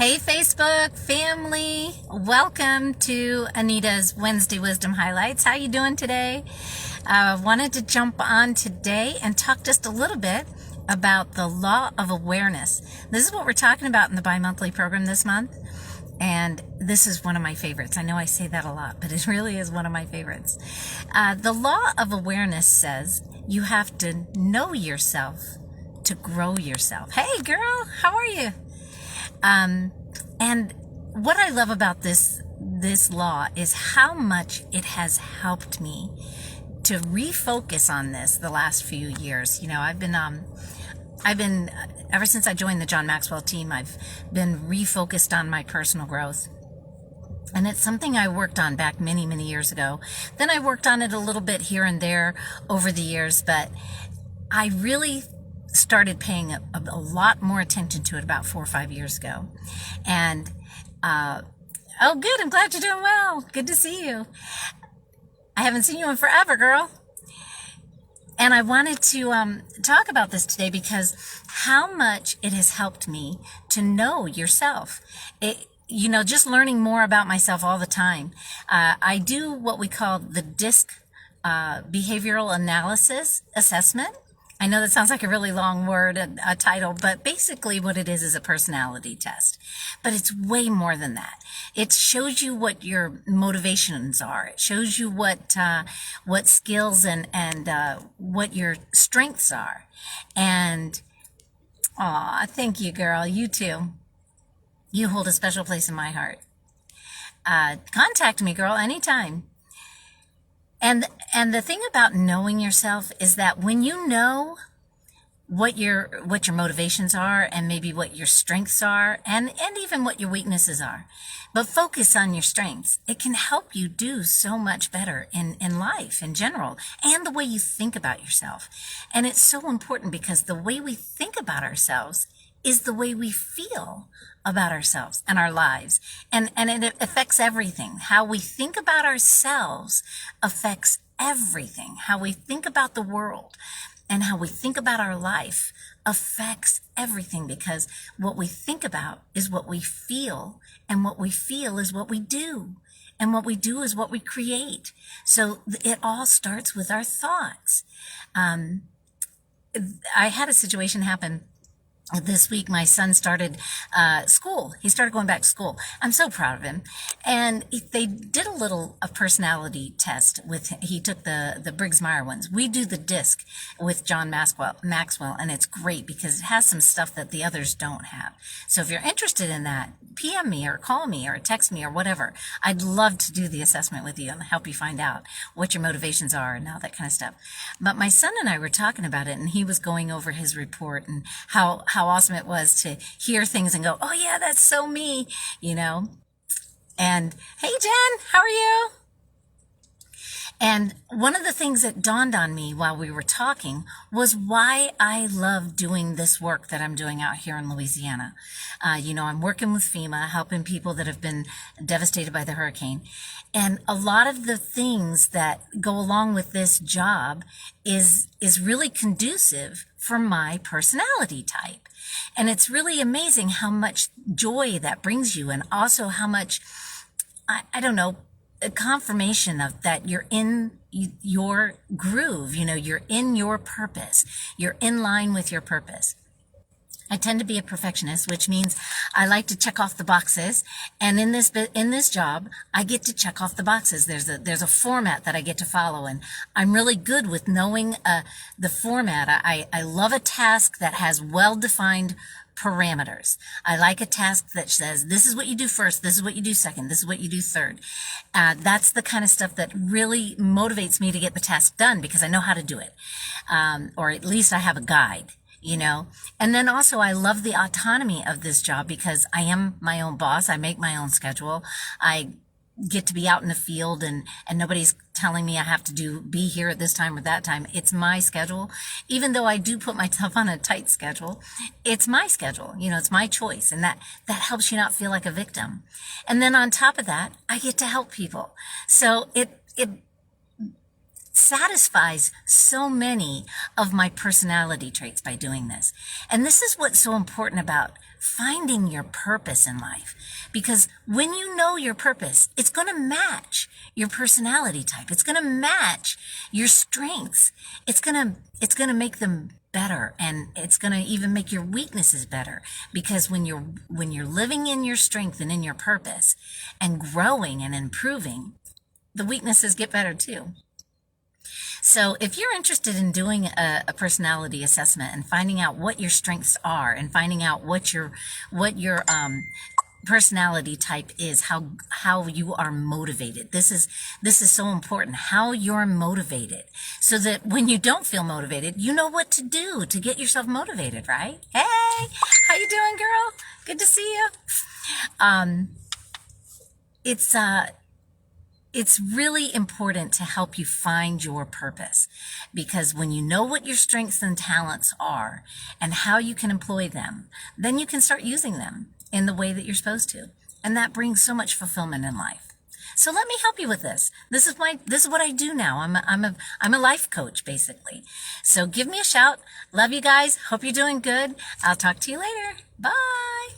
Hey Facebook family, welcome to Anita's Wednesday Wisdom Highlights. How you doing today? Wanted to jump on today and talk just a little bit about the law of awareness. This is what we're talking about in the bi-monthly program this month, and this is one of my favorites. I know I say that a lot, but it really is one of my favorites. The law of awareness says you have to know yourself to grow yourself. Hey girl, how are you? And what I love about this law is how much it has helped me to refocus on this the last few years. You know, I've been ever since I joined the John Maxwell team, I've been refocused on my personal growth. And it's something I worked on back many, many years ago. Then I worked on it a little bit here and there over the years, but I really started paying a lot more attention to it about 4 or 5 years ago. And oh good, I'm glad you're doing well. Good to see you. I haven't seen you in forever, girl. And I wanted to talk about this today because how much it has helped me to know yourself. Just learning more about myself all the time. I do what we call the DISC behavioral analysis assessment. I know that sounds like a really long word, a title, but basically what it is a personality test. But it's way more than that. It shows you what your motivations are. It shows you what skills and what your strengths are. And thank you, girl. You too. You hold a special place in my heart. Contact me, girl, anytime. And the thing about knowing yourself is that when you know what your motivations are and maybe what your strengths are and even what your weaknesses are, but focus on your strengths, it can help you do so much better in life in general and the way you think about yourself. And it's so important because the way we think about ourselves is the way we feel about ourselves and our lives. And it affects everything. How we think about ourselves affects everything. How we think about the world and how we think about our life affects everything, because what we think about is what we feel, and what we feel is what we do, and what we do is what we create. So it all starts with our thoughts. I had a situation happen this week. My son started school. He started going back to school. I'm so proud of him. And they did a personality test he took the Briggs-Meyer ones. We do the DISC with John Maxwell, and it's great because it has some stuff that the others don't have. So if you're interested in that, PM me or call me or text me or whatever. I'd love to do the assessment with you and help you find out what your motivations are and all that kind of stuff. But my son and I were talking about it, and he was going over his report and how awesome it was to hear things and go, oh yeah, that's so me, you know. And hey Jen, how are you? And one of the things that dawned on me while we were talking was why I love doing this work that I'm doing out here in Louisiana. I'm working with FEMA, helping people that have been devastated by the hurricane. And a lot of the things that go along with this job is really conducive for my personality type. And it's really amazing how much joy that brings you, and also how much, I don't know, a confirmation of that you're in your groove, you're in your purpose, you're in line with your purpose. I tend to be a perfectionist, which means I like to check off the boxes. And in this job, I get to check off the boxes. There's a format that I get to follow, and I'm really good with knowing the format. I love a task that has well-defined parameters. I like a task that says, this is what you do first, this is what you do second, this is what you do third. That's the kind of stuff that really motivates me to get the task done, because I know how to do it. Or at least I have a guide. And then also I love the autonomy of this job because I am my own boss. I make my own schedule. I get to be out in the field, and nobody's telling me I have to be here at this time or that time. It's my schedule. Even though I do put myself on a tight schedule, it's my schedule. It's my choice, and that helps you not feel like a victim. And then on top of that, I get to help people. So it satisfies so many of my personality traits by doing this. And this is what's so important about finding your purpose in life. Because when you know your purpose, it's going to match your personality type. It's going to match your strengths. It's going to make them better, and it's going to even make your weaknesses better, because when you're living in your strength and in your purpose and growing and improving, the weaknesses get better too. So if you're interested in doing a personality assessment and finding out what your strengths are and finding out what your personality type is, how you are motivated. This is so important, how you're motivated, so that when you don't feel motivated, you know what to do to get yourself motivated, right? Hey, how you doing, girl? Good to see you. It's really important to help you find your purpose, because when you know what your strengths and talents are and how you can employ them, then you can start using them in the way that you're supposed to. And that brings so much fulfillment in life. So let me help you with this. This is what I do now. I'm a life coach, basically. So give me a shout. Love you guys. Hope you're doing good. I'll talk to you later. Bye.